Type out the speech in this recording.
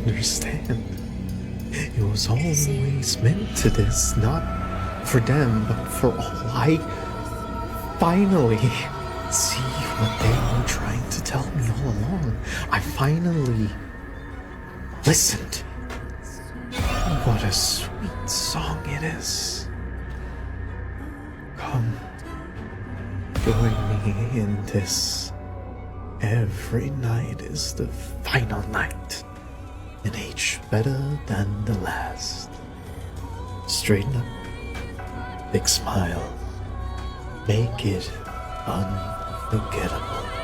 understand. It was always meant to this, not for them, but for all. I finally see what they were trying to tell me all along. I finally listened. What a sweet song it is. Come, join me in this. Every night is the final night, and each better than the last. Straighten up, big smile, make it unforgettable.